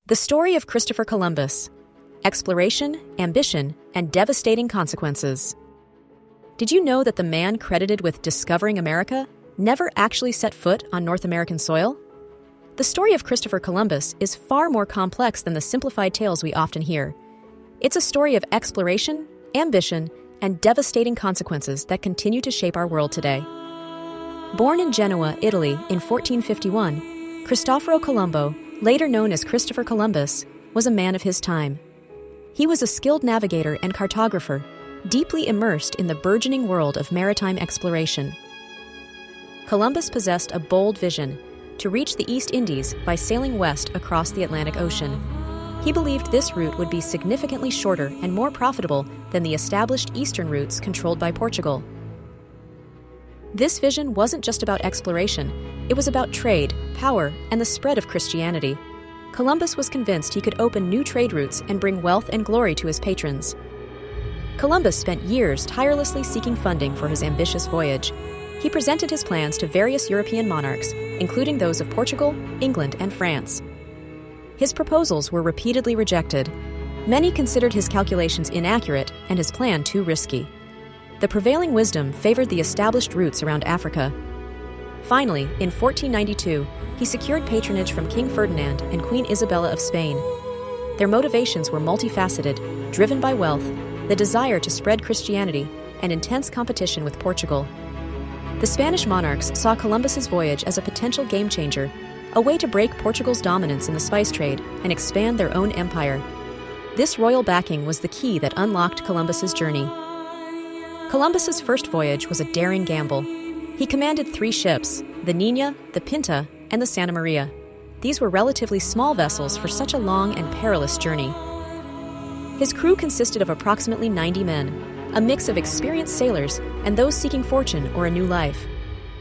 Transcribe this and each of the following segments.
The story of Christopher Columbus: exploration, ambition, and devastating consequences. Did you know that the man credited with discovering America never actually set foot on North American soil? The story of Christopher Columbus is far more complex than the simplified tales we often hear. It's a story of exploration, ambition, and devastating consequences that continue to shape our world today. Born in Genoa, Italy in 1451, Cristoforo Colombo, later known as Christopher Columbus, was a man of his time. He was a skilled navigator and cartographer, deeply immersed in the burgeoning world of maritime exploration. Columbus possessed a bold vision to reach the East Indies by sailing west across the Atlantic Ocean. He believed this route would be significantly shorter and more profitable than the established eastern routes controlled by Portugal. This vision wasn't just about exploration, it was about trade, power, and the spread of Christianity. Columbus was convinced he could open new trade routes and bring wealth and glory to his patrons. Columbus spent years tirelessly seeking funding for his ambitious voyage. He presented his plans to various European monarchs, including those of Portugal, England, and France. His proposals were repeatedly rejected. Many considered his calculations inaccurate and his plan too risky. The prevailing wisdom favored the established routes around Africa. Finally, in 1492, he secured patronage from King Ferdinand and Queen Isabella of Spain. Their motivations were multifaceted, driven by wealth, the desire to spread Christianity, and intense competition with Portugal. The Spanish monarchs saw Columbus's voyage as a potential game-changer, a way to break Portugal's dominance in the spice trade and expand their own empire. This royal backing was the key that unlocked Columbus's journey. Columbus's first voyage was a daring gamble. He commanded 3 ships, the Niña, the Pinta, and the Santa Maria. These were relatively small vessels for such a long and perilous journey. His crew consisted of approximately 90 men, a mix of experienced sailors and those seeking fortune or a new life.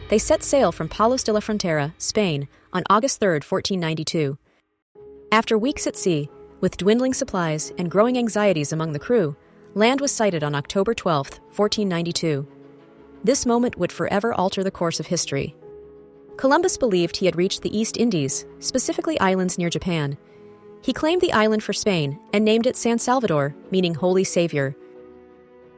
They set sail from Palos de la Frontera, Spain, on August 3, 1492. After weeks at sea, with dwindling supplies and growing anxieties among the crew, land was sighted on October 12, 1492. This moment would forever alter the course of history. Columbus believed he had reached the East Indies, specifically islands near Japan. He claimed the island for Spain and named it San Salvador, meaning Holy Savior.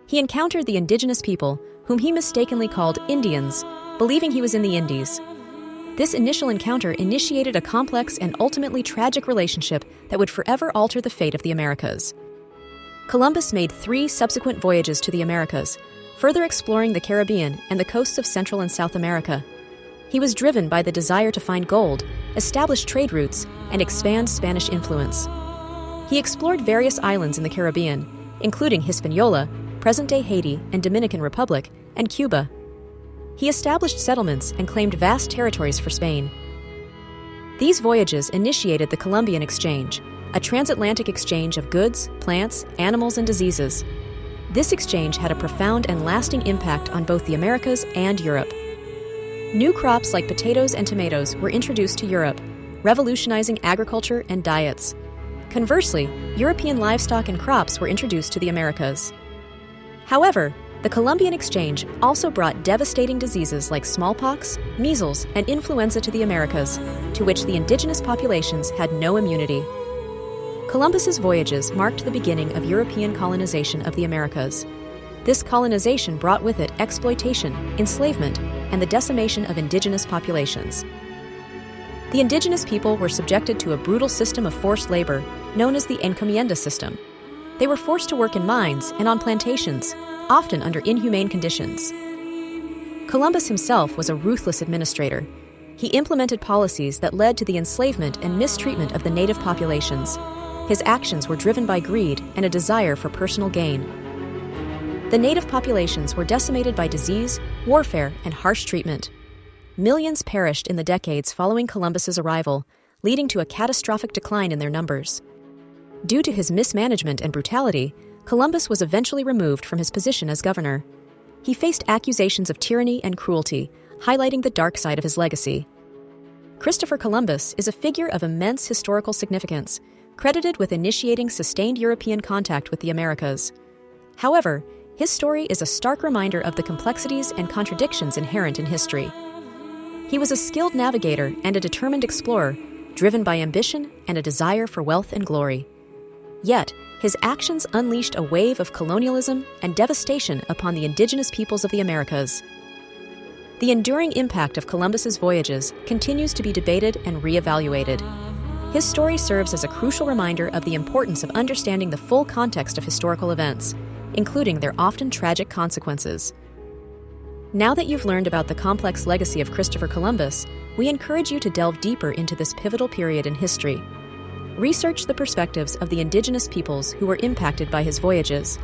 He encountered the indigenous people, whom he mistakenly called Indians, believing he was in the Indies. This initial encounter initiated a complex and ultimately tragic relationship that would forever alter the fate of the Americas. Columbus made 3 subsequent voyages to the Americas, further exploring the Caribbean and the coasts of Central and South America. He was driven by the desire to find gold, establish trade routes, and expand Spanish influence. He explored various islands in the Caribbean, including Hispaniola, present-day Haiti and Dominican Republic, and Cuba. He established settlements and claimed vast territories for Spain. These voyages initiated the Columbian Exchange, a transatlantic exchange of goods, plants, animals, and diseases. This exchange had a profound and lasting impact on both the Americas and Europe. New crops like potatoes and tomatoes were introduced to Europe, revolutionizing agriculture and diets. Conversely, European livestock and crops were introduced to the Americas. However, the Columbian Exchange also brought devastating diseases like smallpox, measles, and influenza to the Americas, to which the indigenous populations had no immunity. Columbus's voyages marked the beginning of European colonization of the Americas. This colonization brought with it exploitation, enslavement, and the decimation of indigenous populations. The indigenous people were subjected to a brutal system of forced labor known as the encomienda system. They were forced to work in mines and on plantations, often under inhumane conditions. Columbus himself was a ruthless administrator. He implemented policies that led to the enslavement and mistreatment of the native populations. His actions were driven by greed and a desire for personal gain. The native populations were decimated by disease, warfare, and harsh treatment. Millions perished in the decades following Columbus's arrival, leading to a catastrophic decline in their numbers. Due to his mismanagement and brutality, Columbus was eventually removed from his position as governor. He faced accusations of tyranny and cruelty, highlighting the dark side of his legacy. Christopher Columbus is a figure of immense historical significance, credited with initiating sustained European contact with the Americas. However, his story is a stark reminder of the complexities and contradictions inherent in history. He was a skilled navigator and a determined explorer, driven by ambition and a desire for wealth and glory. Yet, his actions unleashed a wave of colonialism and devastation upon the indigenous peoples of the Americas. The enduring impact of Columbus's voyages continues to be debated and reevaluated. His story serves as a crucial reminder of the importance of understanding the full context of historical events, including their often tragic consequences. Now that you've learned about the complex legacy of Christopher Columbus, we encourage you to delve deeper into this pivotal period in history. Research the perspectives of the indigenous peoples who were impacted by his voyages.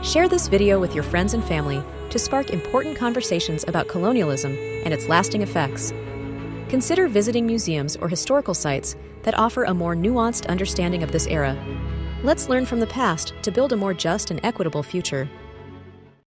Share this video with your friends and family to spark important conversations about colonialism and its lasting effects. Consider visiting museums or historical sites that offer a more nuanced understanding of this era. Let's learn from the past to build a more just and equitable future.